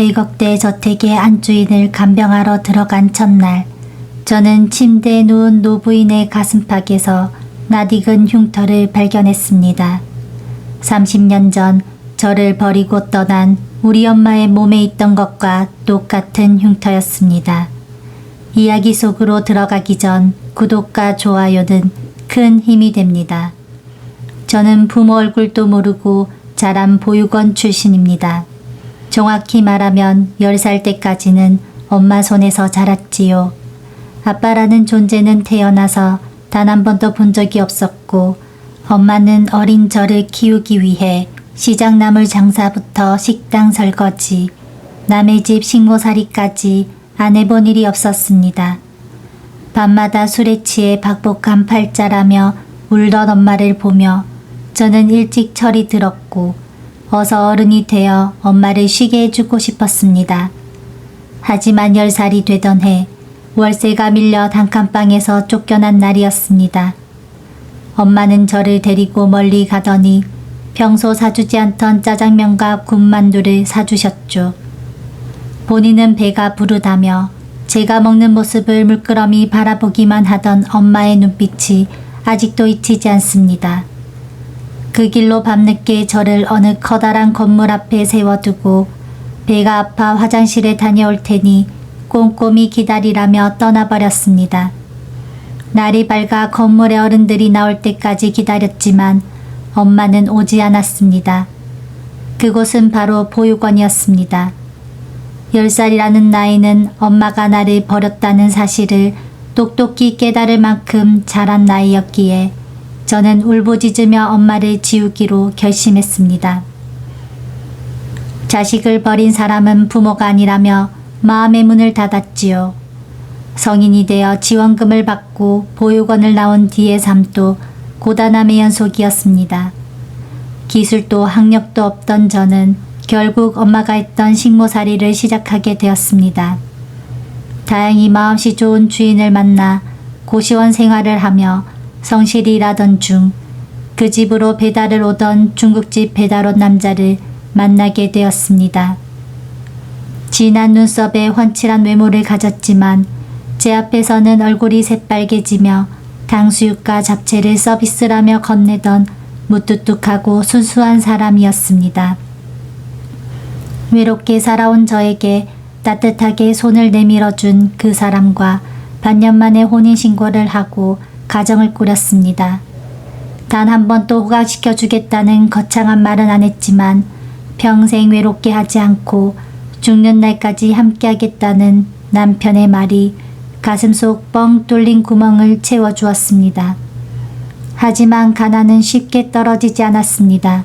100억대 저택의 안주인을 간병하러 들어간 첫날, 저는 침대에 누운 노부인의 가슴팍에서 낯익은 흉터를 발견했습니다. 30년 전 저를 버리고 떠난 우리 엄마의 몸에 있던 것과 똑같은 흉터였습니다. 이야기 속으로 들어가기 전 구독과 좋아요는 큰 힘이 됩니다. 저는 부모 얼굴도 모르고 자란 보육원 출신입니다. 정확히 말하면 10살 때까지는 엄마 손에서 자랐지요. 아빠라는 존재는 태어나서 단 한 번도 본 적이 없었고, 엄마는 어린 저를 키우기 위해 시장나물 장사부터 식당 설거지, 남의 집 식모살이까지 안 해본 일이 없었습니다. 밤마다 술에 취해 박복한 팔자라며 울던 엄마를 보며 저는 일찍 철이 들었고 어서 어른이 되어 엄마를 쉬게 해주고 싶었습니다. 하지만 10살이 되던 해 월세가 밀려 단칸방에서 쫓겨난 날이었습니다. 엄마는 저를 데리고 멀리 가더니 평소 사주지 않던 짜장면과 군만두를 사주셨죠. 본인은 배가 부르다며 제가 먹는 모습을 물끄러미 바라보기만 하던 엄마의 눈빛이 아직도 잊히지 않습니다. 그 길로 밤늦게 저를 어느 커다란 건물 앞에 세워두고 배가 아파 화장실에 다녀올 테니 꼼꼼히 기다리라며 떠나버렸습니다. 날이 밝아 건물의 어른들이 나올 때까지 기다렸지만 엄마는 오지 않았습니다. 그곳은 바로 보육원이었습니다. 10살이라는 나이는 엄마가 나를 버렸다는 사실을 똑똑히 깨달을 만큼 자란 나이였기에 저는 울부짖으며 엄마를 지우기로 결심했습니다. 자식을 버린 사람은 부모가 아니라며 마음의 문을 닫았지요. 성인이 되어 지원금을 받고 보육원을 나온 뒤의 삶도 고단함의 연속이었습니다. 기술도 학력도 없던 저는 결국 엄마가 했던 식모살이를 시작하게 되었습니다. 다행히 마음씨 좋은 주인을 만나 고시원 생활을 하며 성실히 일하던 중 그 집으로 배달을 오던 중국집 배달원 남자를 만나게 되었습니다. 진한 눈썹에 훤칠한 외모를 가졌지만 제 앞에서는 얼굴이 새빨개지며 탕수육과 잡채를 서비스라며 건네던 무뚝뚝하고 순수한 사람이었습니다. 외롭게 살아온 저에게 따뜻하게 손을 내밀어준 그 사람과 반년 만에 혼인신고를 하고 가정을 꾸렸습니다. 단 한 번도 호강시켜주겠다는 거창한 말은 안 했지만 평생 외롭게 하지 않고 죽는 날까지 함께하겠다는 남편의 말이 가슴속 뻥 뚫린 구멍을 채워주었습니다. 하지만 가난은 쉽게 떨어지지 않았습니다.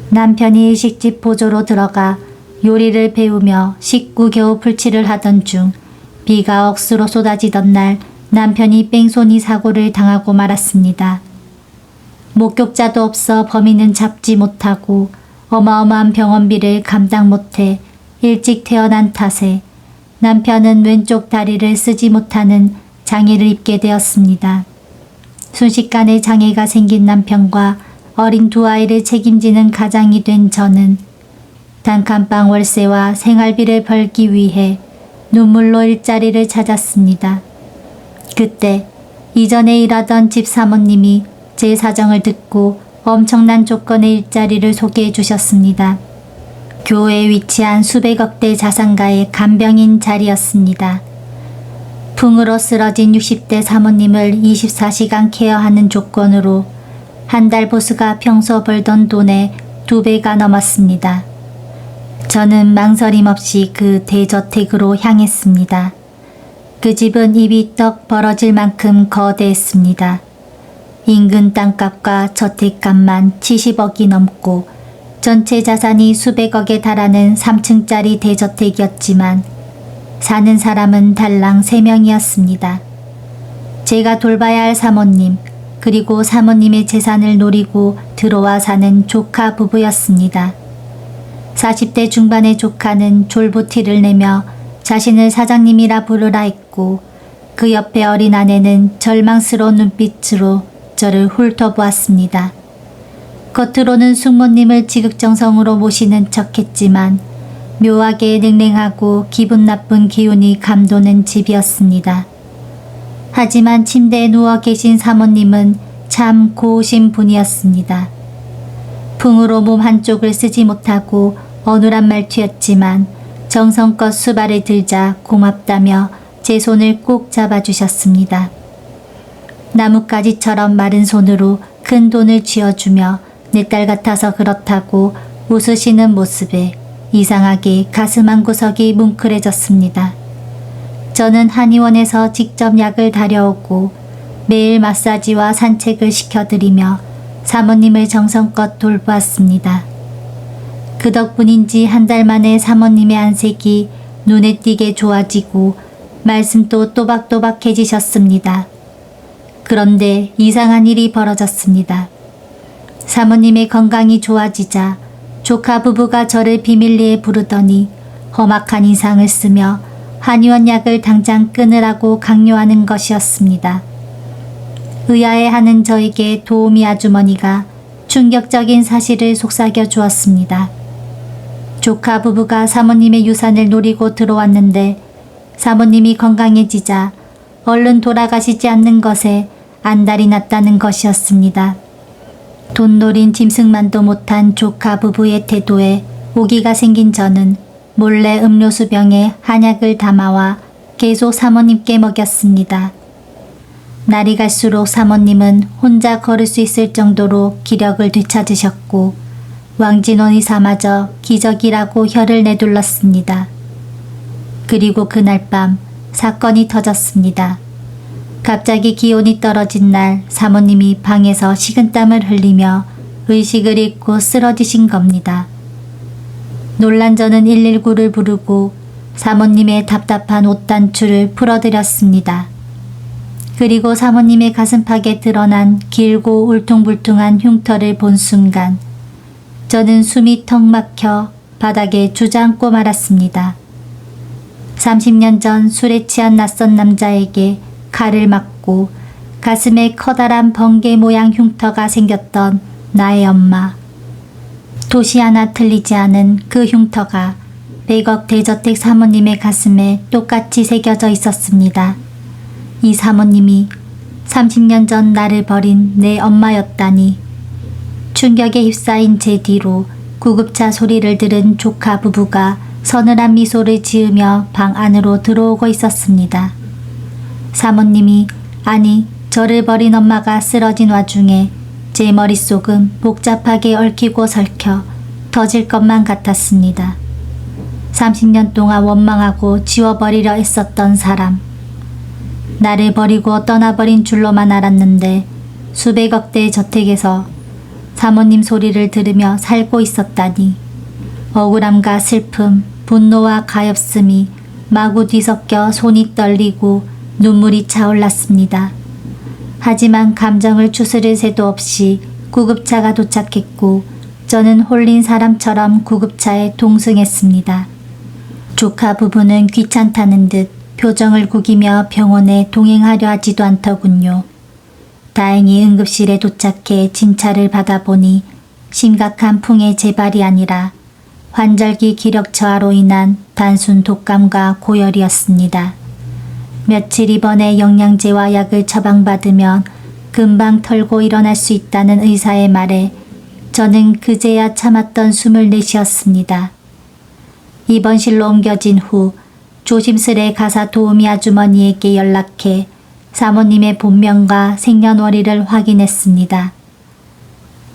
남편이 일식집 보조로 들어가 요리를 배우며 식구 겨우 풀칠을 하던 중 비가 억수로 쏟아지던 날 남편이 뺑소니 사고를 당하고 말았습니다. 목격자도 없어 범인은 잡지 못하고 어마어마한 병원비를 감당 못해 일찍 태어난 탓에 남편은 왼쪽 다리를 쓰지 못하는 장애를 입게 되었습니다. 순식간에 장애가 생긴 남편과 어린 두 아이를 책임지는 가장이 된 저는 단칸방 월세와 생활비를 벌기 위해 눈물로 일자리를 찾았습니다. 그때 이전에 일하던 집 사모님이 제 사정을 듣고 엄청난 조건의 일자리를 소개해 주셨습니다. 교외에 위치한 수백억대 자산가의 간병인 자리였습니다. 풍으로 쓰러진 60대 사모님을 24시간 케어하는 조건으로 한 달 보수가 평소 벌던 돈의 2배가 넘었습니다. 저는 망설임 없이 그 대저택으로 향했습니다. 그 집은 입이 떡 벌어질 만큼 거대했습니다. 인근 땅값과 저택값만 70억이 넘고 전체 자산이 수백억에 달하는 3층짜리 대저택이었지만 사는 사람은 달랑 3명이었습니다. 제가 돌봐야 할 사모님, 그리고 사모님의 재산을 노리고 들어와 사는 조카 부부였습니다. 40대 중반의 조카는 졸부티를 내며 자신을 사장님이라 부르라 했고 그 옆에 어린 아내는 절망스러운 눈빛으로 저를 훑어보았습니다. 겉으로는 숙모님을 지극정성으로 모시는 척했지만 묘하게 냉랭하고 기분 나쁜 기운이 감도는 집이었습니다. 하지만 침대에 누워 계신 사모님은 참 고우신 분이었습니다. 풍으로 몸 한쪽을 쓰지 못하고 어눌한 말투였지만 정성껏 수발을 들자 고맙다며 제 손을 꼭 잡아주셨습니다. 나뭇가지처럼 마른 손으로 큰 돈을 쥐어주며 내 딸 같아서 그렇다고 웃으시는 모습에 이상하게 가슴 한구석이 뭉클해졌습니다. 저는 한의원에서 직접 약을 다려오고 매일 마사지와 산책을 시켜드리며 사모님을 정성껏 돌보았습니다. 그 덕분인지 한 달 만에 사모님의 안색이 눈에 띄게 좋아지고 말씀도 또박또박해지셨습니다. 그런데 이상한 일이 벌어졌습니다. 사모님의 건강이 좋아지자 조카 부부가 저를 비밀리에 부르더니 험악한 인상을 쓰며 한의원 약을 당장 끊으라고 강요하는 것이었습니다. 의아해하는 저에게 도우미 아주머니가 충격적인 사실을 속삭여 주었습니다. 조카 부부가 사모님의 유산을 노리고 들어왔는데 사모님이 건강해지자 얼른 돌아가시지 않는 것에 안달이 났다는 것이었습니다. 돈 노린 짐승만도 못한 조카 부부의 태도에 오기가 생긴 저는 몰래 음료수병에 한약을 담아와 계속 사모님께 먹였습니다. 날이 갈수록 사모님은 혼자 걸을 수 있을 정도로 기력을 되찾으셨고 왕진원 의사마저 기적이라고 혀를 내둘렀습니다. 그리고 그날 밤 사건이 터졌습니다. 갑자기 기온이 떨어진 날 사모님이 방에서 식은땀을 흘리며 의식을 잃고 쓰러지신 겁니다. 놀란 저는 119를 부르고 사모님의 답답한 옷단추를 풀어드렸습니다. 그리고 사모님의 가슴팍에 드러난 길고 울퉁불퉁한 흉터를 본 순간 저는 숨이 턱 막혀 바닥에 주저앉고 말았습니다. 30년 전 술에 취한 낯선 남자에게 칼을 맞고 가슴에 커다란 번개 모양 흉터가 생겼던 나의 엄마. 도시 하나 틀리지 않은 그 흉터가 100억 대저택 사모님의 가슴에 똑같이 새겨져 있었습니다. 이 사모님이 30년 전 나를 버린 내 엄마였다니. 충격에 휩싸인 제 뒤로 구급차 소리를 들은 조카 부부가 서늘한 미소를 지으며 방 안으로 들어오고 있었습니다. 사모님이, 아니 저를 버린 엄마가 쓰러진 와중에 제 머릿속은 복잡하게 얽히고 설켜 터질 것만 같았습니다. 30년 동안 원망하고 지워버리려 애썼던 사람. 나를 버리고 떠나버린 줄로만 알았는데 수백억 대의 저택에서 사모님 소리를 들으며 살고 있었다니. 억울함과 슬픔, 분노와 가엾음이 마구 뒤섞여 손이 떨리고 눈물이 차올랐습니다. 하지만 감정을 추스릴 새도 없이 구급차가 도착했고 저는 홀린 사람처럼 구급차에 동승했습니다. 조카 부부는 귀찮다는 듯 표정을 구기며 병원에 동행하려 하지도 않더군요. 다행히 응급실에 도착해 진찰을 받아보니 심각한 풍의 재발이 아니라 환절기 기력 저하로 인한 단순 독감과 고열이었습니다. 며칠 입원해 영양제와 약을 처방받으면 금방 털고 일어날 수 있다는 의사의 말에 저는 그제야 참았던 숨을 내쉬었습니다. 입원실로 옮겨진 후 조심스레 가사 도우미 아주머니에게 연락해 사모님의 본명과 생년월일을 확인했습니다.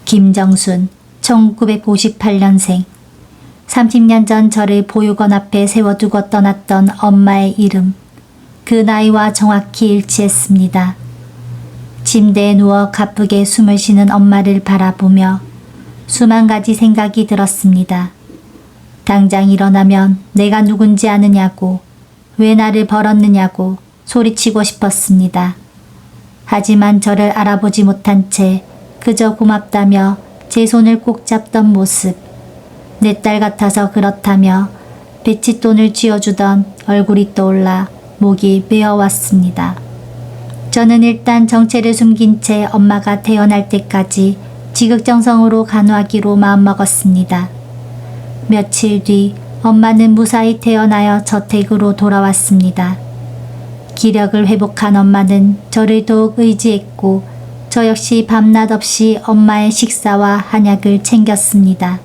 김정순, 1958년생. 30년 전 저를 보육원 앞에 세워두고 떠났던 엄마의 이름. 그 나이와 정확히 일치했습니다. 침대에 누워 가쁘게 숨을 쉬는 엄마를 바라보며 수만 가지 생각이 들었습니다. 당장 일어나면 내가 누군지 아느냐고, 왜 나를 벌었느냐고 소리치고 싶었습니다. 하지만 저를 알아보지 못한 채 그저 고맙다며 제 손을 꼭 잡던 모습, 내 딸 같아서 그렇다며 배칫돈을 쥐어주던 얼굴이 떠올라 목이 메어왔습니다. 저는 일단 정체를 숨긴 채 엄마가 태어날 때까지 지극정성으로 간호하기로 마음먹었습니다. 며칠 뒤 엄마는 무사히 태어나여 저택으로 돌아왔습니다. 기력을 회복한 엄마는 저를 더욱 의지했고 저 역시 밤낮 없이 엄마의 식사와 한약을 챙겼습니다.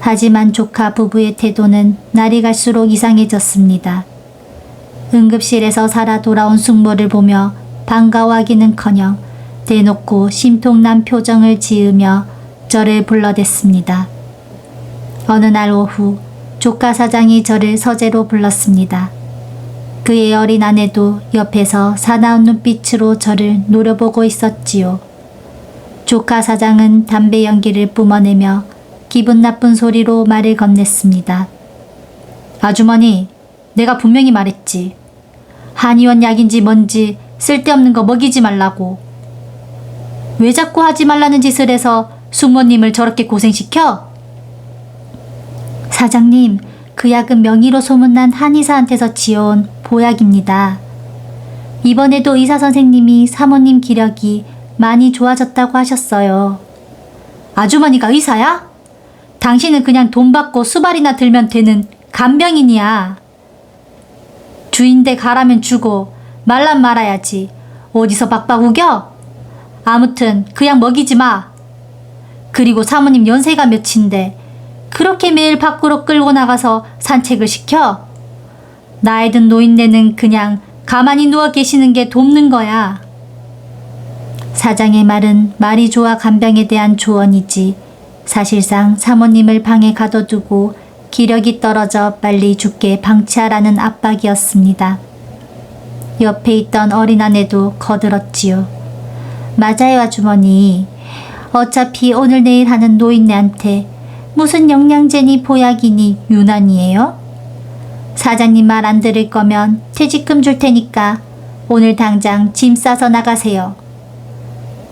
하지만 조카 부부의 태도는 날이 갈수록 이상해졌습니다. 응급실에서 살아 돌아온 숙모를 보며 반가워하기는커녕 대놓고 심통난 표정을 지으며 저를 불러댔습니다. 어느 날 오후 조카 사장이 저를 서재로 불렀습니다. 그의 어린 아내도 옆에서 사나운 눈빛으로 저를 노려보고 있었지요. 조카 사장은 담배 연기를 뿜어내며 기분 나쁜 소리로 말을 건넸습니다. 아주머니, 내가 분명히 말했지. 한의원 약인지 뭔지 쓸데없는 거 먹이지 말라고. 왜 자꾸 하지 말라는 짓을 해서 숙모님을 저렇게 고생시켜? 사장님, 그 약은 명의로 소문난 한의사한테서 지어온 보약입니다. 이번에도 의사 선생님이 사모님 기력이 많이 좋아졌다고 하셨어요. 아주머니가 의사야? 당신은 그냥 돈 받고 수발이나 들면 되는 간병인이야. 주인데 가라면 주고 말란 말아야지. 어디서 박박 우겨? 아무튼 그냥 먹이지 마. 그리고 사모님 연세가 몇인데 그렇게 매일 밖으로 끌고 나가서 산책을 시켜? 나이 든 노인네는 그냥 가만히 누워 계시는 게 돕는 거야. 사장의 말은 말이 좋아 간병에 대한 조언이지 사실상 사모님을 방에 가둬두고 기력이 떨어져 빨리 죽게 방치하라는 압박이었습니다. 옆에 있던 어린 아내도 거들었지요. 맞아요, 아주머니. 어차피 오늘 내일 하는 노인네한테 무슨 영양제니 보약이니 유난이에요? 사장님 말 안 들을 거면 퇴직금 줄 테니까 오늘 당장 짐 싸서 나가세요.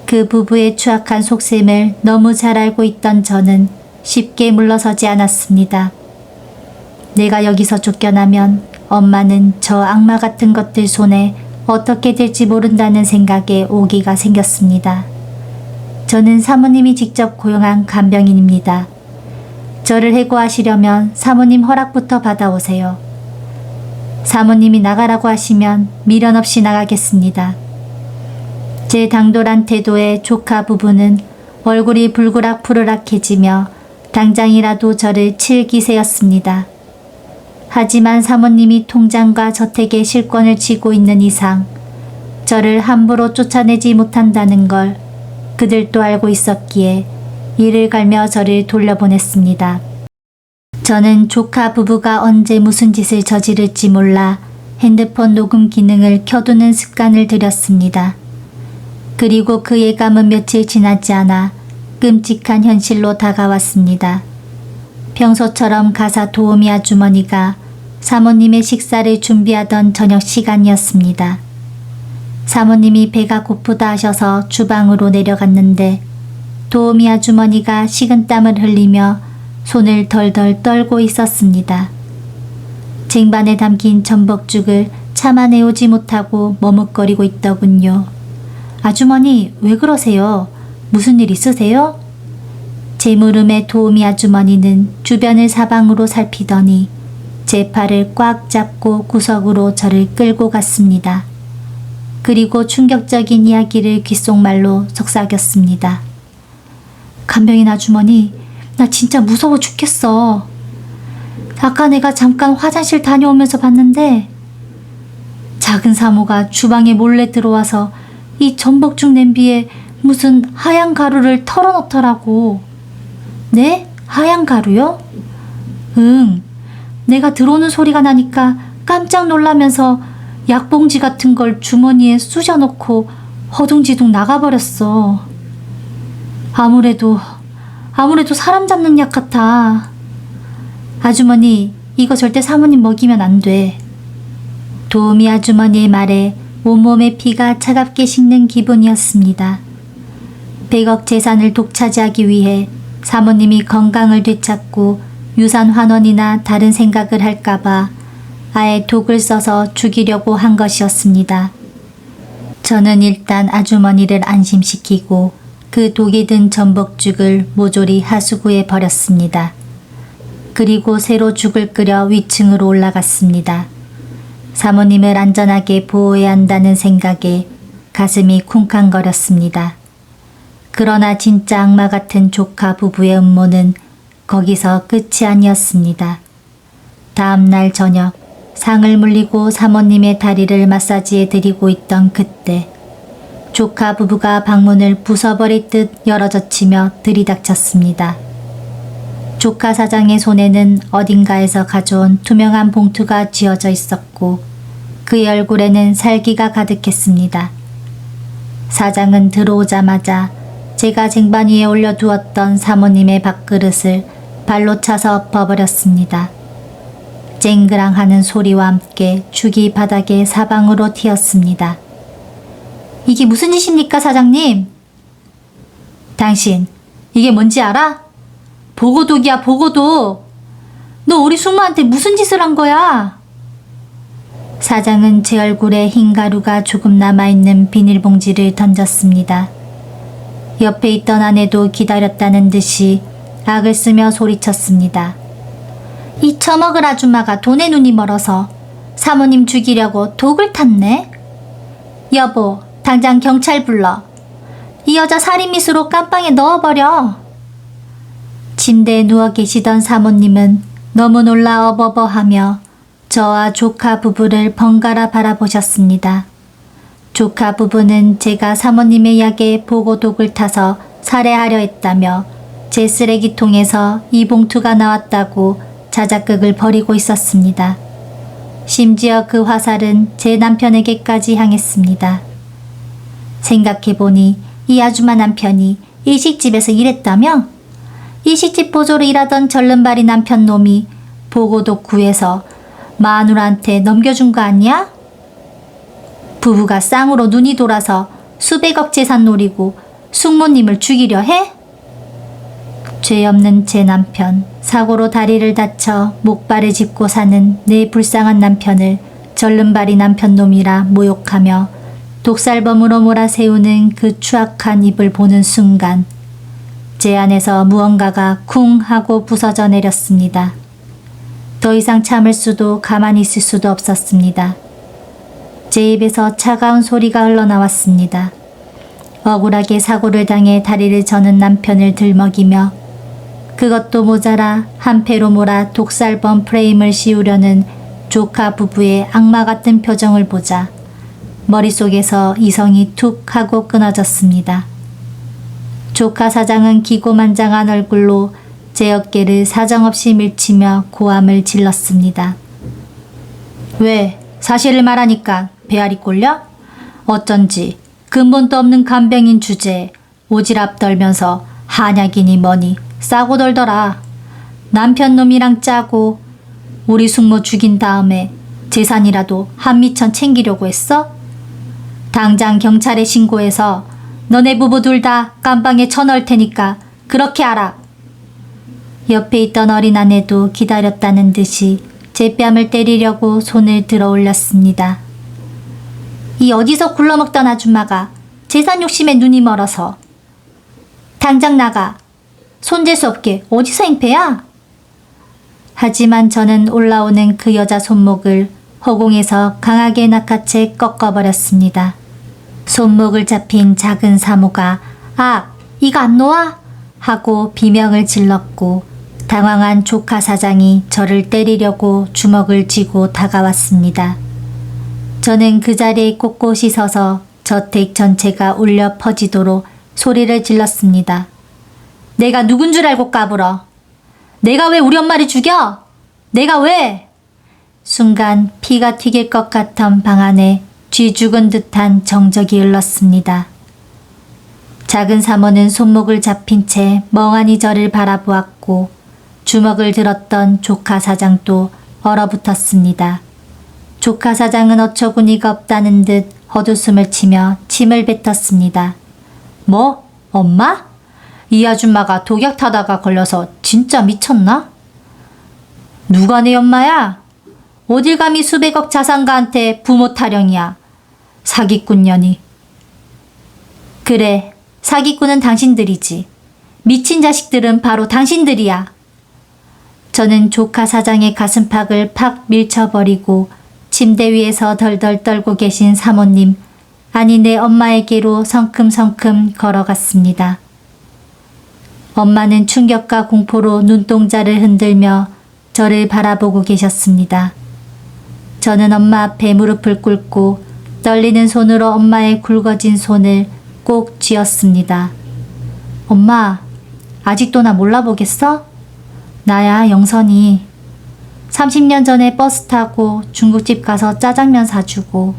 그 부부의 추악한 속셈을 너무 잘 알고 있던 저는 쉽게 물러서지 않았습니다. 내가 여기서 쫓겨나면 엄마는 저 악마 같은 것들 손에 어떻게 될지 모른다는 생각에 오기가 생겼습니다. 저는 사모님이 직접 고용한 간병인입니다. 저를 해고하시려면 사모님 허락부터 받아오세요. 사모님이 나가라고 하시면 미련 없이 나가겠습니다. 제 당돌한 태도에 조카 부부는 얼굴이 불그락 푸르락해지며 당장이라도 저를 칠 기세였습니다. 하지만 사모님이 통장과 저택의 실권을 쥐고 있는 이상 저를 함부로 쫓아내지 못한다는 걸 그들도 알고 있었기에 이를 갈며 저를 돌려보냈습니다. 저는 조카 부부가 언제 무슨 짓을 저지를지 몰라 핸드폰 녹음 기능을 켜두는 습관을 들였습니다. 그리고 그 예감은 며칠 지나지 않아 끔찍한 현실로 다가왔습니다. 평소처럼 가사 도우미 아주머니가 사모님의 식사를 준비하던 저녁 시간이었습니다. 사모님이 배가 고프다 하셔서 주방으로 내려갔는데 도우미 아주머니가 식은땀을 흘리며 손을 덜덜 떨고 있었습니다. 쟁반에 담긴 전복죽을 참아내오지 못하고 머뭇거리고 있더군요. 아주머니, 왜 그러세요? 무슨 일 있으세요? 제 물음에 도우미 아주머니는 주변을 사방으로 살피더니 제 팔을 꽉 잡고 구석으로 저를 끌고 갔습니다. 그리고 충격적인 이야기를 귓속말로 속삭였습니다. 간병인 아주머니, 나 진짜 무서워 죽겠어. 아까 내가 잠깐 화장실 다녀오면서 봤는데 작은 사모가 주방에 몰래 들어와서 이 전복죽 냄비에 무슨 하얀 가루를 털어놓더라고. 네? 하얀 가루요? 응. 내가 들어오는 소리가 나니까 깜짝 놀라면서 약봉지 같은 걸 주머니에 쑤셔놓고 허둥지둥 나가버렸어. 아무래도 사람 잡는 약 같아. 아주머니, 이거 절대 사모님 먹이면 안 돼. 도우미 아주머니의 말에 온몸에 피가 차갑게 식는 기분이었습니다. 100억 재산을 독차지하기 위해 사모님이 건강을 되찾고 유산 환원이나 다른 생각을 할까봐 아예 독을 써서 죽이려고 한 것이었습니다. 저는 일단 아주머니를 안심시키고 그 독이 든 전복죽을 모조리 하수구에 버렸습니다. 그리고 새로 죽을 끓여 위층으로 올라갔습니다. 사모님을 안전하게 보호해야 한다는 생각에 가슴이 쿵쾅거렸습니다. 그러나 진짜 악마 같은 조카 부부의 음모는 거기서 끝이 아니었습니다. 다음 날 저녁 상을 물리고 사모님의 다리를 마사지해 드리고 있던 그때 조카 부부가 방문을 부숴버릴 듯 열어젖히며 들이닥쳤습니다. 조카 사장의 손에는 어딘가에서 가져온 투명한 봉투가 쥐어져 있었고 그의 얼굴에는 살기가 가득했습니다. 사장은 들어오자마자 제가 쟁반 위에 올려두었던 사모님의 밥그릇을 발로 차서 엎어버렸습니다. 쨍그랑하는 소리와 함께 죽이 바닥에 사방으로 튀었습니다. 이게 무슨 짓입니까, 사장님? 당신, 이게 뭔지 알아? 보고독이야, 보고독. 너 우리 숙모한테 무슨 짓을 한 거야? 사장은 제 얼굴에 흰 가루가 조금 남아있는 비닐봉지를 던졌습니다. 옆에 있던 아내도 기다렸다는 듯이 악을 쓰며 소리쳤습니다. 이 처먹을 아줌마가 돈에 눈이 멀어서 사모님 죽이려고 독을 탔네? 여보, 당장 경찰 불러. 이 여자 살인미수로 깜빵에 넣어버려. 침대에 누워 계시던 사모님은 너무 놀라 어버버하며 저와 조카 부부를 번갈아 바라보셨습니다. 조카 부부는 제가 사모님의 약에 보고독을 타서 살해하려 했다며 제 쓰레기통에서 이 봉투가 나왔다고 자작극을 벌이고 있었습니다. 심지어 그 화살은 제 남편에게까지 향했습니다. 생각해보니 이 아줌마 남편이 일식집에서 일했다며? 일식집 보조로 일하던 절름발이 남편 놈이 보고독 구해서 마누라한테 넘겨준 거 아니야? 부부가 쌍으로 눈이 돌아서 수백억 재산 노리고 숙모님을 죽이려 해? 죄 없는 제 남편, 사고로 다리를 다쳐 목발을 짚고 사는 내 불쌍한 남편을 절름발이 남편 놈이라 모욕하며 독살범으로 몰아세우는 그 추악한 입을 보는 순간 제 안에서 무언가가 쿵 하고 부서져 내렸습니다. 더 이상 참을 수도 가만히 있을 수도 없었습니다. 제 입에서 차가운 소리가 흘러나왔습니다. 억울하게 사고를 당해 다리를 저는 남편을 들먹이며 그것도 모자라 한패로 몰아 독살범 프레임을 씌우려는 조카 부부의 악마 같은 표정을 보자 머릿속에서 이성이 툭 하고 끊어졌습니다. 조카 사장은 기고만장한 얼굴로 제 어깨를 사정없이 밀치며 고함을 질렀습니다. 왜? 사실을 말하니까 배알이 꼴려? 어쩐지 근본도 없는 간병인 주제에 오지랖 떨면서 한약이니 뭐니 싸고 돌더라. 남편 놈이랑 짜고 우리 숙모 죽인 다음에 재산이라도 한미천 챙기려고 했어? 당장 경찰에 신고해서 너네 부부 둘 다 깜방에 쳐넣을 테니까 그렇게 알아. 옆에 있던 어린 아내도 기다렸다는 듯이 제 뺨을 때리려고 손을 들어 올렸습니다. 이 어디서 굴러먹던 아줌마가 재산 욕심에 눈이 멀어서. 당장 나가. 손재수 없게 어디서 행패야? 하지만 저는 올라오는 그 여자 손목을 허공에서 강하게 낚아채 꺾어버렸습니다. 손목을 잡힌 작은 사모가 아, 이가 안 놓아? 하고 비명을 질렀고 당황한 조카 사장이 저를 때리려고 주먹을 쥐고 다가왔습니다. 저는 그 자리에 꼿꼿이 서서 저택 전체가 울려 퍼지도록 소리를 질렀습니다. 내가 누군 줄 알고 까불어. 내가 왜 우리 엄마를 죽여? 내가 왜? 순간 피가 튀길 것 같던 방 안에 쥐 죽은 듯한 정적이 흘렀습니다. 작은 사모는 손목을 잡힌 채 멍하니 저를 바라보았고 주먹을 들었던 조카 사장도 얼어붙었습니다. 조카 사장은 어처구니가 없다는 듯 헛웃음을 치며 침을 뱉었습니다. 뭐? 엄마? 이 아줌마가 독약 타다가 걸려서 진짜 미쳤나? 누가 내 엄마야? 어딜 감히 수백억 자산가한테 부모 타령이야. 사기꾼년이. 그래, 사기꾼은 당신들이지. 미친 자식들은 바로 당신들이야. 저는 조카 사장의 가슴팍을 팍 밀쳐버리고 침대 위에서 덜덜 떨고 계신 사모님, 아니 내 엄마에게로 성큼성큼 걸어갔습니다. 엄마는 충격과 공포로 눈동자를 흔들며 저를 바라보고 계셨습니다. 저는 엄마 앞에 무릎을 꿇고 떨리는 손으로 엄마의 굵어진 손을 꼭 쥐었습니다. 엄마, 아직도 나 몰라보겠어? 나야, 영선이. 30년 전에 버스 타고 중국집 가서 짜장면 사주고,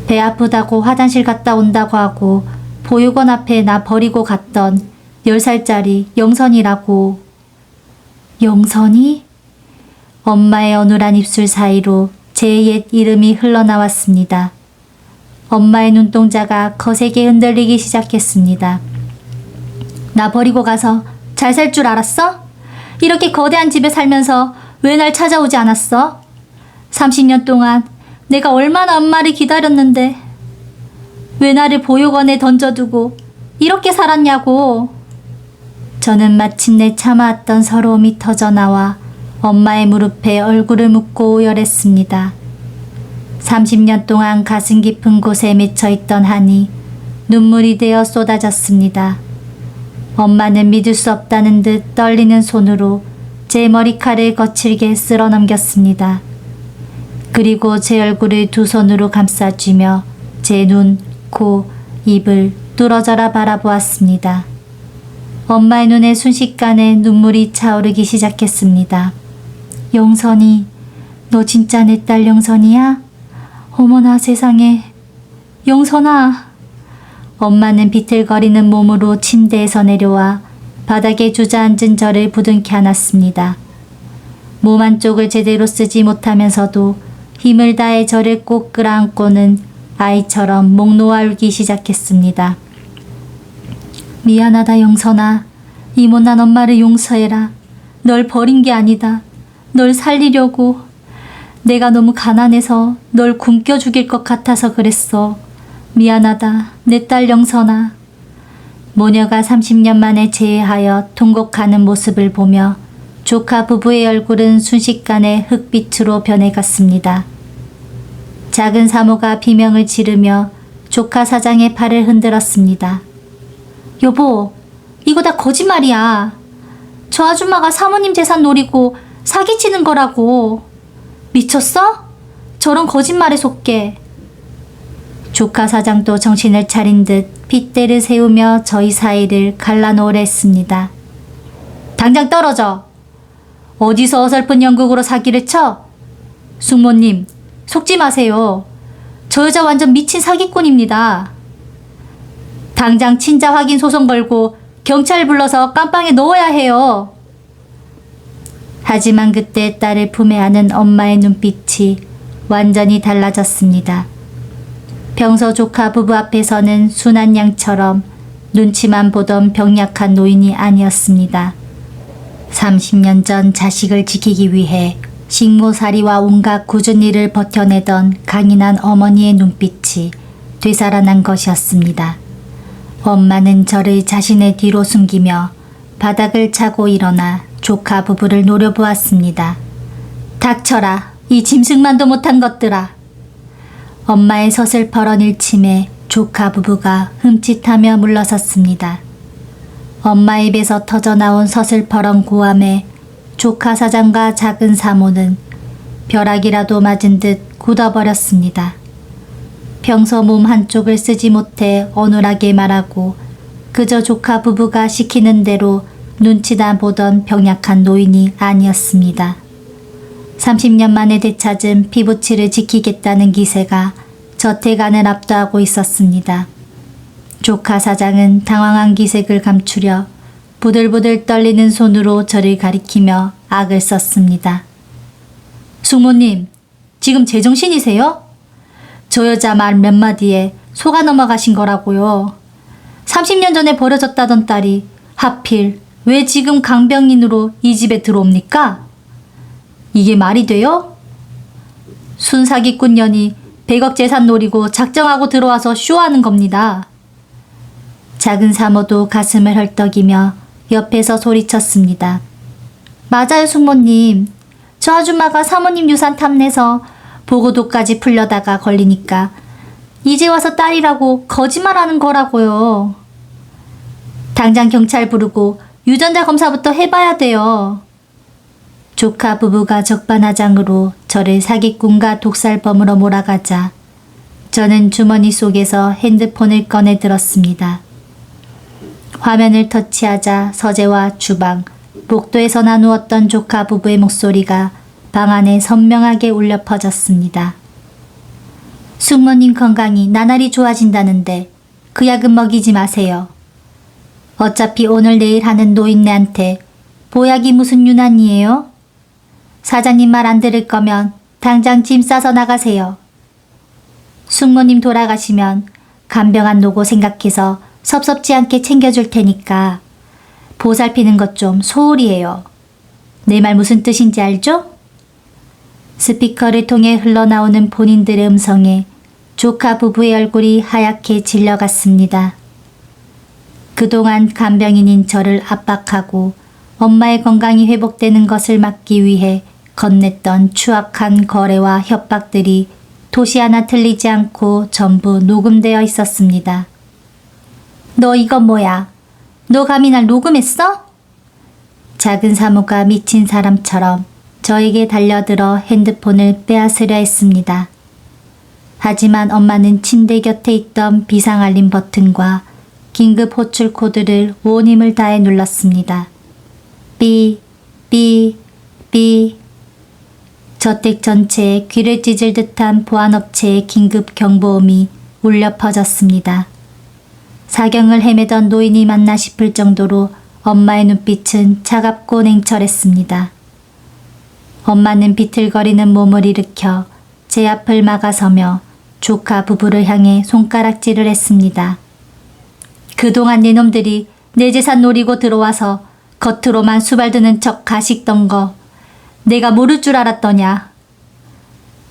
배 아프다고 화장실 갔다 온다고 하고 보육원 앞에 나 버리고 갔던 10살짜리 영선이라고. 영선이? 엄마의 어눌한 입술 사이로 제 옛 이름이 흘러나왔습니다. 엄마의 눈동자가 거세게 흔들리기 시작했습니다. 나 버리고 가서 잘 살 줄 알았어? 이렇게 거대한 집에 살면서 왜 날 찾아오지 않았어? 30년 동안 내가 얼마나 엄마를 기다렸는데 왜 나를 보육원에 던져두고 이렇게 살았냐고. 저는 마침내 참아왔던 서러움이 터져나와 엄마의 무릎에 얼굴을 묻고 오열했습니다. 30년 동안 가슴 깊은 곳에 맺혀있던 한이 눈물이 되어 쏟아졌습니다. 엄마는 믿을 수 없다는 듯 떨리는 손으로 제 머리칼을 거칠게 쓸어 넘겼습니다. 그리고 제 얼굴을 두 손으로 감싸주며 제 눈, 코, 입을 뚫어져라 바라보았습니다. 엄마의 눈에 순식간에 눈물이 차오르기 시작했습니다. 영선이, 너 진짜 내 딸 영선이야? 어머나 세상에, 영선아. 엄마는 비틀거리는 몸으로 침대에서 내려와 바닥에 주저앉은 저를 부둥켜 안았습니다. 몸 한쪽을 제대로 쓰지 못하면서도 힘을 다해 저를 꼭 끌어안고는 아이처럼 목 놓아 울기 시작했습니다. 미안하다 영선아. 이 못난 엄마를 용서해라. 널 버린 게 아니다. 널 살리려고. 내가 너무 가난해서 널 굶겨 죽일 것 같아서 그랬어. 미안하다. 내 딸 영선아. 모녀가 30년 만에 재회하여 통곡하는 모습을 보며 조카 부부의 얼굴은 순식간에 흑빛으로 변해갔습니다. 작은 사모가 비명을 지르며 조카 사장의 팔을 흔들었습니다. 여보, 이거 다 거짓말이야. 저 아줌마가 사모님 재산 노리고 사기치는 거라고. 미쳤어? 저런 거짓말에 속게. 조카 사장도 정신을 차린 듯 핏대를 세우며 저희 사이를 갈라놓으려 했습니다. 당장 떨어져. 어디서 어설픈 연극으로 사기를 쳐? 숙모님, 속지 마세요. 저 여자 완전 미친 사기꾼입니다. 당장 친자 확인 소송 걸고 경찰 불러서 깜빵에 넣어야 해요. 하지만 그때 딸을 품에 안은 엄마의 눈빛이 완전히 달라졌습니다. 평소 조카 부부 앞에서는 순한 양처럼 눈치만 보던 병약한 노인이 아니었습니다. 30년 전 자식을 지키기 위해 식모살이와 온갖 굳은 일을 버텨내던 강인한 어머니의 눈빛이 되살아난 것이었습니다. 엄마는 저를 자신의 뒤로 숨기며 바닥을 차고 일어나 조카 부부를 노려보았습니다. 닥쳐라, 이 짐승만도 못한 것들아. 엄마의 서슬퍼런 일침에 조카 부부가 흠칫하며 물러섰습니다. 엄마 입에서 터져나온 서슬퍼런 고함에 조카 사장과 작은 사모는 벼락이라도 맞은 듯 굳어버렸습니다. 평소 몸 한쪽을 쓰지 못해 어눌하게 말하고 그저 조카 부부가 시키는 대로 눈치나 보던 병약한 노인이 아니었습니다. 30년 만에 되찾은 피부치를 지키겠다는 기세가 저태간을 압도하고 있었습니다. 조카 사장은 당황한 기색을 감추려 부들부들 떨리는 손으로 저를 가리키며 악을 썼습니다. 숙모님, 지금 제정신이세요? 저 여자 말 몇 마디에 속아 넘어가신 거라고요. 30년 전에 버려졌다던 딸이 하필 왜 지금 강병인으로 이 집에 들어옵니까? 이게 말이 돼요? 순사기꾼 년이 100억 재산 노리고 작정하고 들어와서 쇼하는 겁니다. 작은 사모도 가슴을 헐떡이며 옆에서 소리쳤습니다. 맞아요, 숙모님. 저 아줌마가 사모님 유산 탐내서 보고도까지 풀려다가 걸리니까 이제 와서 딸이라고 거짓말하는 거라고요. 당장 경찰 부르고 유전자 검사부터 해봐야 돼요. 조카 부부가 적반하장으로 저를 사기꾼과 독살범으로 몰아가자 저는 주머니 속에서 핸드폰을 꺼내 들었습니다. 화면을 터치하자 서재와 주방, 복도에서 나누었던 조카 부부의 목소리가 방 안에 선명하게 울려 퍼졌습니다. 숙모님 건강이 나날이 좋아진다는데 그 약은 먹이지 마세요. 어차피 오늘 내일 하는 노인네한테 보약이 무슨 유난이에요? 사장님 말 안 들을 거면 당장 짐 싸서 나가세요. 숙모님 돌아가시면 간병한 노고 생각해서 섭섭지 않게 챙겨줄 테니까 보살피는 것 좀 소홀히 해요. 내 말 무슨 뜻인지 알죠? 스피커를 통해 흘러나오는 본인들의 음성에 조카 부부의 얼굴이 하얗게 질려갔습니다. 그동안 간병인인 저를 압박하고 엄마의 건강이 회복되는 것을 막기 위해 건넸던 추악한 거래와 협박들이 도시 하나 틀리지 않고 전부 녹음되어 있었습니다. 너 이건 뭐야? 너 감히 날 녹음했어? 작은 사모가 미친 사람처럼 저에게 달려들어 핸드폰을 빼앗으려 했습니다. 하지만 엄마는 침대 곁에 있던 비상알림 버튼과 긴급 호출 코드를 온 힘을 다해 눌렀습니다. 삐, 삐, 삐. 저택 전체에 귀를 찢을 듯한 보안업체의 긴급 경보음이 울려 퍼졌습니다. 사경을 헤매던 노인이 맞나 싶을 정도로 엄마의 눈빛은 차갑고 냉철했습니다. 엄마는 비틀거리는 몸을 일으켜 제 앞을 막아서며 조카 부부를 향해 손가락질을 했습니다. 그동안 네 놈들이 내 재산 노리고 들어와서 겉으로만 수발드는 척 가식던 거 내가 모를 줄 알았더냐.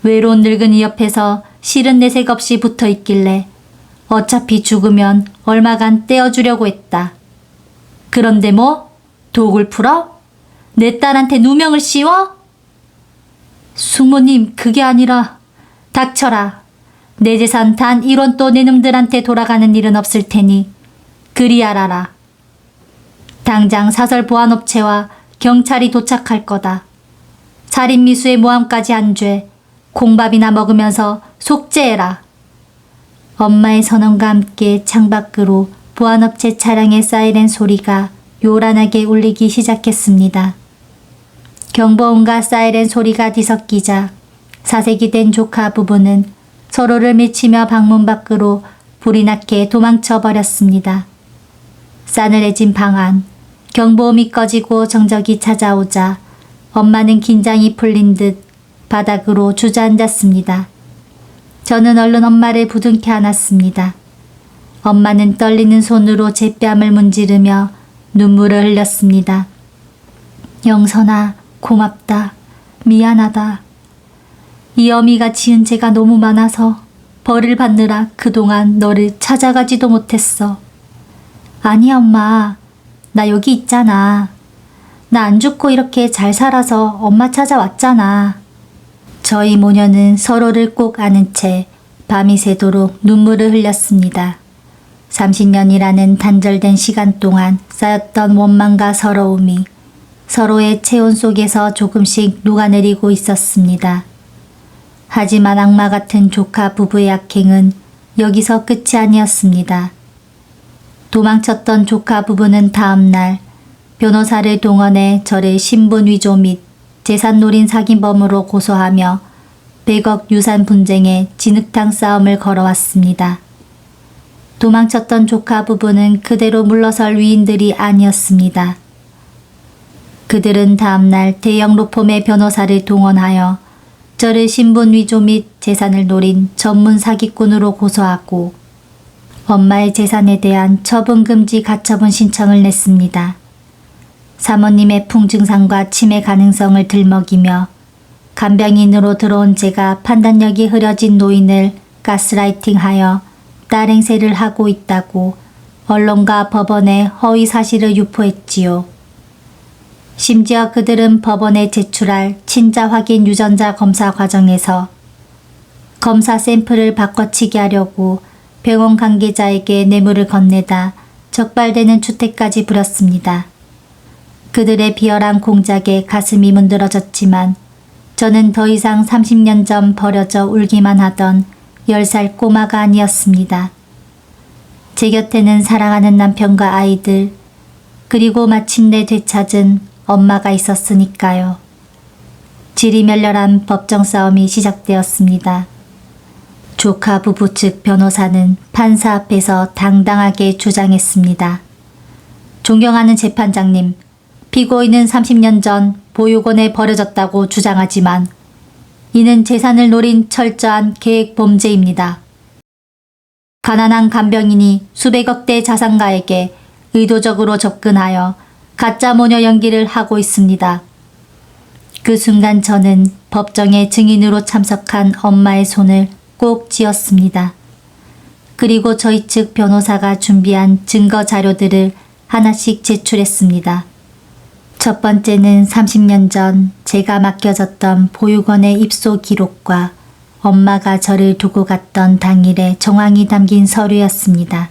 외로운 늙은이 옆에서 싫은 내색 없이 붙어 있길래 어차피 죽으면 얼마간 떼어주려고 했다. 그런데 뭐? 독을 풀어? 내 딸한테 누명을 씌워? 숙모님, 그게 아니라 닥쳐라. 내 재산 단 1원도 내 놈들한테 돌아가는 일은 없을 테니 그리 알아라. 당장 사설 보안업체와 경찰이 도착할 거다. 살인미수의 모함까지 한 죄 콩밥이나 먹으면서 속죄해라. 엄마의 선언과 함께 창밖으로 보안업체 차량의 사이렌 소리가 요란하게 울리기 시작했습니다. 경보음과 사이렌 소리가 뒤섞이자 사색이 된 조카 부부는 서로를 밀치며 방문 밖으로 불이 나게 도망쳐 버렸습니다. 싸늘해진 방 안, 경보음이 꺼지고 정적이 찾아오자 엄마는 긴장이 풀린 듯 바닥으로 주저앉았습니다. 저는 얼른 엄마를 부둥켜 안았습니다. 엄마는 떨리는 손으로 제 뺨을 문지르며 눈물을 흘렸습니다. 영선아, 고맙다. 미안하다. 이 어미가 지은 죄가 너무 많아서 벌을 받느라 그동안 너를 찾아가지도 못했어. 아니야, 엄마. 나 여기 있잖아. 나 안 죽고 이렇게 잘 살아서 엄마 찾아왔잖아. 저희 모녀는 서로를 꼭 안은 채 밤이 새도록 눈물을 흘렸습니다. 30년이라는 단절된 시간 동안 쌓였던 원망과 서러움이 서로의 체온 속에서 조금씩 녹아내리고 있었습니다. 하지만 악마 같은 조카 부부의 악행은 여기서 끝이 아니었습니다. 도망쳤던 조카 부부는 다음날 변호사를 동원해 저를 신분 위조 및 재산 노린 사기범으로 고소하며 100억 유산 분쟁에 진흙탕 싸움을 걸어왔습니다. 도망쳤던 조카 부부는 그대로 물러설 위인들이 아니었습니다. 그들은 다음날 대형 로펌의 변호사를 동원하여 저를 신분 위조 및 재산을 노린 전문 사기꾼으로 고소하고 엄마의 재산에 대한 처분금지 가처분 신청을 냈습니다. 사모님의 풍증상과 치매 가능성을 들먹이며 간병인으로 들어온 제가 판단력이 흐려진 노인을 가스라이팅하여 딸 행세를 하고 있다고 언론과 법원에 허위 사실을 유포했지요. 심지어 그들은 법원에 제출할 친자 확인 유전자 검사 과정에서 검사 샘플을 바꿔치기 하려고 병원 관계자에게 뇌물을 건네다 적발되는 추태까지 부렸습니다. 그들의 비열한 공작에 가슴이 문드러졌지만 저는 더 이상 30년 전 버려져 울기만 하던 10살 꼬마가 아니었습니다. 제 곁에는 사랑하는 남편과 아이들, 그리고 마침내 되찾은 엄마가 있었으니까요. 지리멸렬한 법정 싸움이 시작되었습니다. 조카 부부 측 변호사는 판사 앞에서 당당하게 주장했습니다. 존경하는 재판장님, 피고인은 30년 전 보육원에 버려졌다고 주장하지만 이는 재산을 노린 철저한 계획 범죄입니다. 가난한 간병인이 수백억대 자산가에게 의도적으로 접근하여 가짜 모녀 연기를 하고 있습니다. 그 순간 저는 법정에 증인으로 참석한 엄마의 손을 꼭 쥐었습니다. 그리고 저희 측 변호사가 준비한 증거 자료들을 하나씩 제출했습니다. 첫 번째는 30년 전 제가 맡겨졌던 보육원의 입소 기록과 엄마가 저를 두고 갔던 당일의 정황이 담긴 서류였습니다.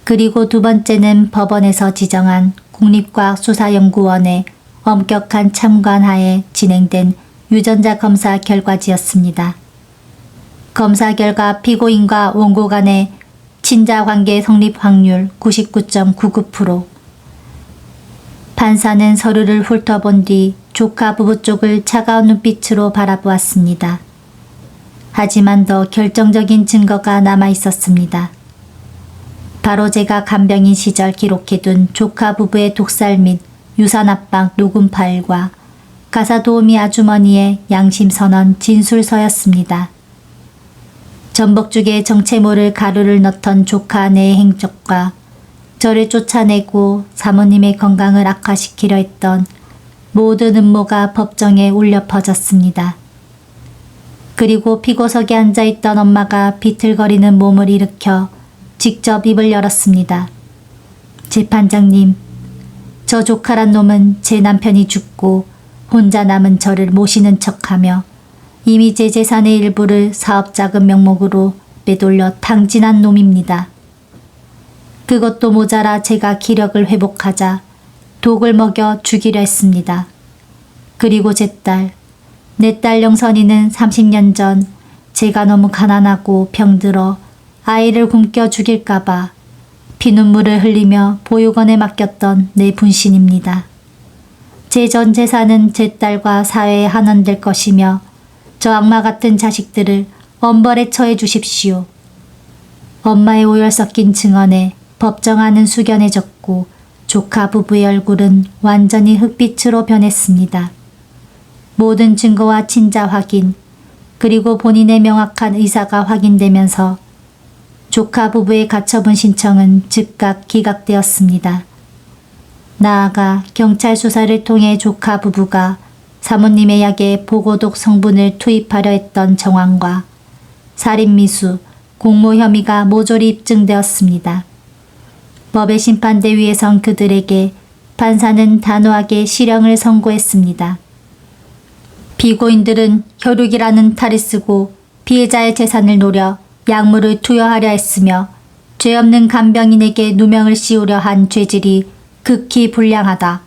그리고 두 번째는 법원에서 지정한 국립과학수사연구원의 엄격한 참관하에 진행된 유전자 검사 결과지였습니다. 검사 결과 피고인과 원고 간의 친자 관계 성립 확률 99.99%. 판사는 서류를 훑어본 뒤 조카 부부 쪽을 차가운 눈빛으로 바라보았습니다. 하지만 더 결정적인 증거가 남아 있었습니다. 바로 제가 간병인 시절 기록해둔 조카 부부의 독살 및 유산압박 녹음 파일과 가사도우미 아주머니의 양심선언 진술서였습니다. 전복죽에 정체 모를 가루를 넣던 조카 아내의 행적과 저를 쫓아내고 사모님의 건강을 악화시키려 했던 모든 음모가 법정에 울려 퍼졌습니다. 그리고 피고석에 앉아있던 엄마가 비틀거리는 몸을 일으켜 직접 입을 열었습니다. 재판장님, 저 조카란 놈은 제 남편이 죽고 혼자 남은 저를 모시는 척하며 이미 제 재산의 일부를 사업자금 명목으로 빼돌려 탕진한 놈입니다. 그것도 모자라 제가 기력을 회복하자 독을 먹여 죽이려 했습니다. 그리고 제 딸, 내 딸 영선이는 30년 전 제가 너무 가난하고 병들어 아이를 굶겨 죽일까봐 피눈물을 흘리며 보육원에 맡겼던 내 분신입니다. 제 전 재산은 제 딸과 사회에 한원될 것이며 저 악마 같은 자식들을 엄벌에 처해 주십시오. 엄마의 오열 섞인 증언에 법정안은 숙연해졌고 조카 부부의 얼굴은 완전히 흑빛으로 변했습니다. 모든 증거와 친자 확인, 그리고 본인의 명확한 의사가 확인되면서 조카 부부의 가처분 신청은 즉각 기각되었습니다. 나아가 경찰 수사를 통해 조카 부부가 사모님의 약에 보고독 성분을 투입하려 했던 정황과 살인미수, 공모 혐의가 모조리 입증되었습니다. 법의 심판대 위에 선 그들에게 판사는 단호하게 실형을 선고했습니다. 피고인들은 혈육이라는 탈을 쓰고 피해자의 재산을 노려 약물을 투여하려 했으며 죄 없는 간병인에게 누명을 씌우려 한 죄질이 극히 불량하다.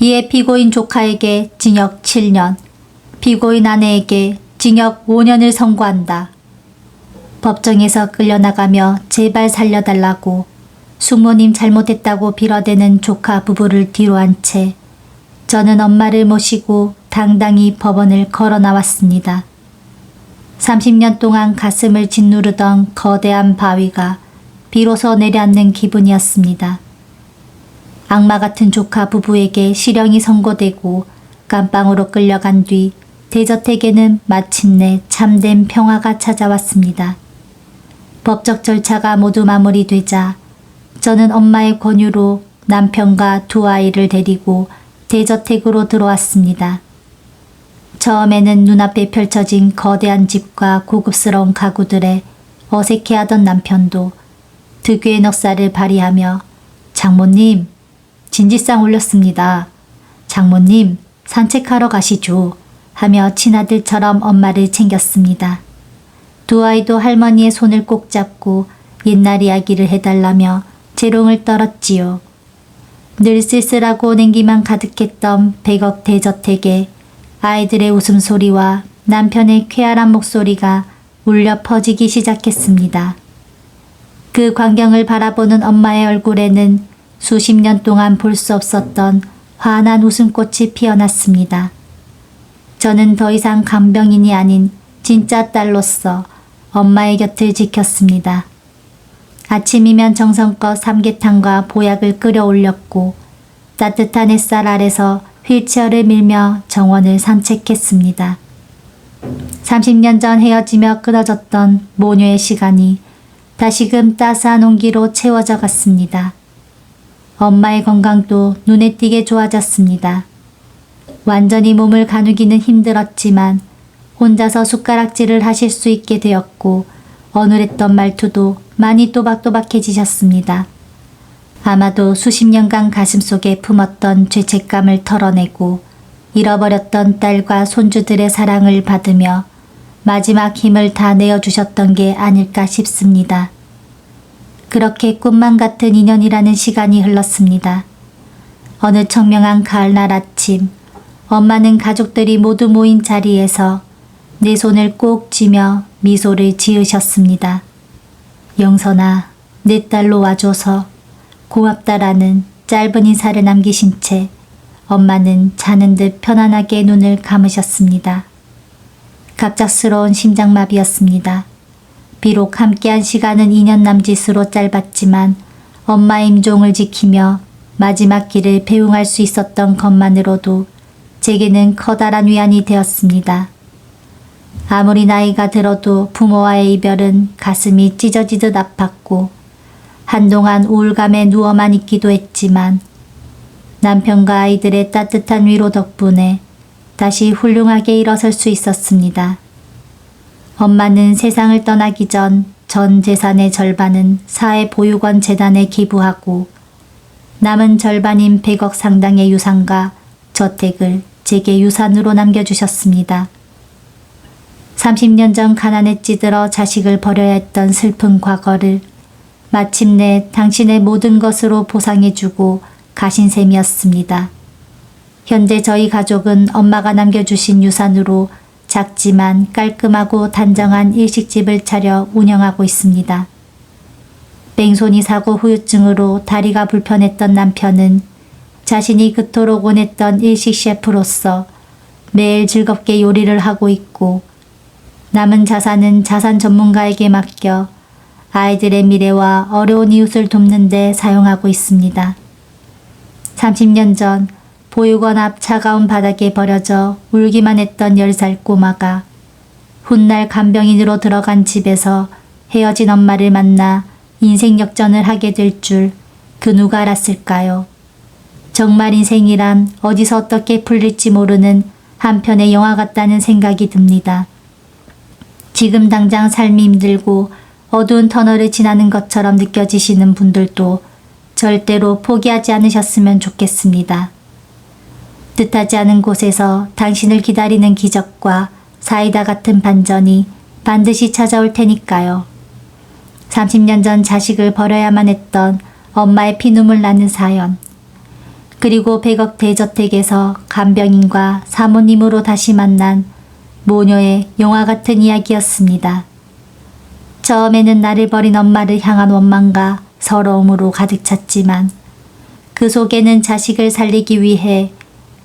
이에 피고인 조카에게 징역 7년, 피고인 아내에게 징역 5년을 선고한다. 법정에서 끌려나가며 제발 살려달라고 숙모님 잘못했다고 빌어대는 조카 부부를 뒤로 한 채 저는 엄마를 모시고 당당히 법원을 걸어 나왔습니다. 30년 동안 가슴을 짓누르던 거대한 바위가 비로소 내려앉는 기분이었습니다. 악마 같은 조카 부부에게 실형이 선고되고 감방으로 끌려간 뒤 대저택에는 마침내 참된 평화가 찾아왔습니다. 법적 절차가 모두 마무리되자 저는 엄마의 권유로 남편과 두 아이를 데리고 대저택으로 들어왔습니다. 처음에는 눈앞에 펼쳐진 거대한 집과 고급스러운 가구들에 어색해하던 남편도 특유의 넉살을 발휘하며 장모님, 진지상 올렸습니다. 장모님, 산책하러 가시죠. 하며 친아들처럼 엄마를 챙겼습니다. 두 아이도 할머니의 손을 꼭 잡고 옛날 이야기를 해달라며 재롱을 떨었지요. 늘 쓸쓸하고 냉기만 가득했던 100억 대저택에 아이들의 웃음소리와 남편의 쾌활한 목소리가 울려 퍼지기 시작했습니다. 그 광경을 바라보는 엄마의 얼굴에는 수십 년 동안 볼 수 없었던 환한 웃음꽃이 피어났습니다. 저는 더 이상 간병인이 아닌 진짜 딸로서 엄마의 곁을 지켰습니다. 아침이면 정성껏 삼계탕과 보약을 끓여 올렸고 따뜻한 햇살 아래서 휠체어를 밀며 정원을 산책했습니다. 30년 전 헤어지며 끊어졌던 모녀의 시간이 다시금 따스한 온기로 채워져 갔습니다. 엄마의 건강도 눈에 띄게 좋아졌습니다. 완전히 몸을 가누기는 힘들었지만 혼자서 숟가락질을 하실 수 있게 되었고 어눌했던 말투도 많이 또박또박해지셨습니다. 아마도 수십 년간 가슴속에 품었던 죄책감을 털어내고 잃어버렸던 딸과 손주들의 사랑을 받으며 마지막 힘을 다 내어주셨던 게 아닐까 싶습니다. 그렇게 꿈만 같은 인연이라는 시간이 흘렀습니다. 어느 청명한 가을날 아침, 엄마는 가족들이 모두 모인 자리에서 내 손을 꼭 쥐며 미소를 지으셨습니다. 영선아, 내 딸로 와줘서 고맙다라는 짧은 인사를 남기신 채 엄마는 자는 듯 편안하게 눈을 감으셨습니다. 갑작스러운 심장마비였습니다. 비록 함께한 시간은 2년 남짓으로 짧았지만 엄마의 임종을 지키며 마지막 길을 배웅할 수 있었던 것만으로도 제게는 커다란 위안이 되었습니다. 아무리 나이가 들어도 부모와의 이별은 가슴이 찢어지듯 아팠고 한동안 우울감에 누워만 있기도 했지만 남편과 아이들의 따뜻한 위로 덕분에 다시 훌륭하게 일어설 수 있었습니다. 엄마는 세상을 떠나기 전 재산의 절반은 사회보육원 재단에 기부하고 남은 절반인 100억 상당의 유산과 저택을 제게 유산으로 남겨주셨습니다. 30년 전 가난에 찌들어 자식을 버려야 했던 슬픈 과거를 마침내 당신의 모든 것으로 보상해주고 가신 셈이었습니다. 현재 저희 가족은 엄마가 남겨주신 유산으로 작지만 깔끔하고 단정한 일식집을 차려 운영하고 있습니다. 뺑소니 사고 후유증으로 다리가 불편했던 남편은 자신이 그토록 원했던 일식 셰프로서 매일 즐겁게 요리를 하고 있고 남은 자산은 자산 전문가에게 맡겨 아이들의 미래와 어려운 이웃을 돕는 데 사용하고 있습니다. 30년 전 보육원 앞 차가운 바닥에 버려져 울기만 했던 10살 꼬마가 훗날 간병인으로 들어간 집에서 헤어진 엄마를 만나 인생 역전을 하게 될 줄 그 누가 알았을까요? 정말 인생이란 어디서 어떻게 풀릴지 모르는 한편의 영화 같다는 생각이 듭니다. 지금 당장 삶이 힘들고 어두운 터널을 지나는 것처럼 느껴지시는 분들도 절대로 포기하지 않으셨으면 좋겠습니다. 뜻하지 않은 곳에서 당신을 기다리는 기적과 사이다 같은 반전이 반드시 찾아올 테니까요. 30년 전 자식을 버려야만 했던 엄마의 피눈물 나는 사연, 그리고 100억 대저택에서 간병인과 사모님으로 다시 만난 모녀의 영화 같은 이야기였습니다. 처음에는 나를 버린 엄마를 향한 원망과 서러움으로 가득 찼지만 그 속에는 자식을 살리기 위해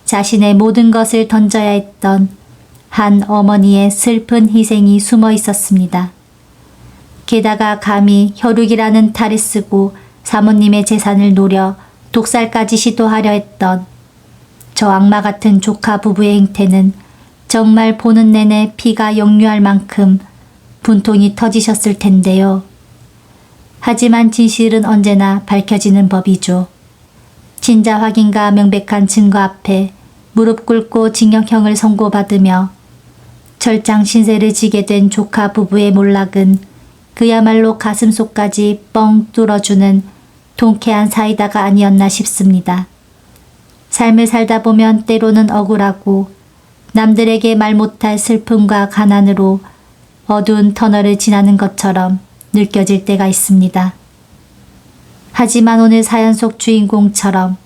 자신의 모든 것을 던져야 했던 한 어머니의 슬픈 희생이 숨어 있었습니다. 게다가 감히 혈육이라는 탈을 쓰고 사모님의 재산을 노려 독살까지 시도하려 했던 저 악마 같은 조카 부부의 행태는 정말 보는 내내 피가 역류할 만큼 분통이 터지셨을 텐데요. 하지만 진실은 언제나 밝혀지는 법이죠. 진짜 확인과 명백한 증거 앞에 무릎 꿇고 징역형을 선고받으며 철장 신세를 지게 된 조카 부부의 몰락은 그야말로 가슴속까지 뻥 뚫어주는 통쾌한 사이다가 아니었나 싶습니다. 삶을 살다 보면 때로는 억울하고 남들에게 말 못할 슬픔과 가난으로 어두운 터널을 지나는 것처럼 느껴질 때가 있습니다. 하지만 오늘 사연 속 주인공처럼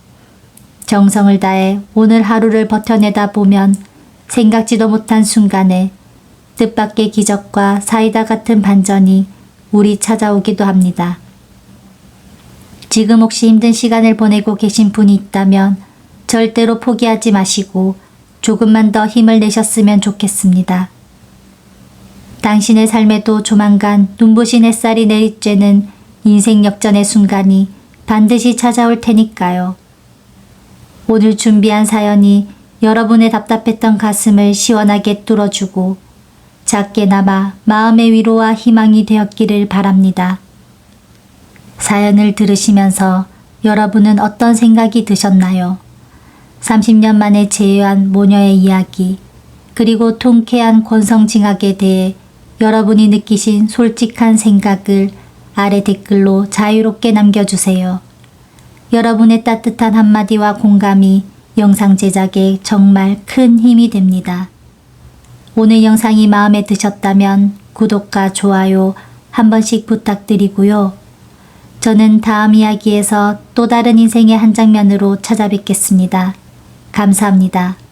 정성을 다해 오늘 하루를 버텨내다 보면 생각지도 못한 순간에 뜻밖의 기적과 사이다 같은 반전이 우리 찾아오기도 합니다. 지금 혹시 힘든 시간을 보내고 계신 분이 있다면 절대로 포기하지 마시고 조금만 더 힘을 내셨으면 좋겠습니다. 당신의 삶에도 조만간 눈부신 햇살이 내리쬐는 인생 역전의 순간이 반드시 찾아올 테니까요. 오늘 준비한 사연이 여러분의 답답했던 가슴을 시원하게 뚫어주고 작게나마 마음의 위로와 희망이 되었기를 바랍니다. 사연을 들으시면서 여러분은 어떤 생각이 드셨나요? 30년 만에 재회한 모녀의 이야기, 그리고 통쾌한 권성징악에 대해 여러분이 느끼신 솔직한 생각을 아래 댓글로 자유롭게 남겨주세요. 여러분의 따뜻한 한마디와 공감이 영상 제작에 정말 큰 힘이 됩니다. 오늘 영상이 마음에 드셨다면 구독과 좋아요 한 번씩 부탁드리고요. 저는 다음 이야기에서 또 다른 인생의 한 장면으로 찾아뵙겠습니다. 감사합니다.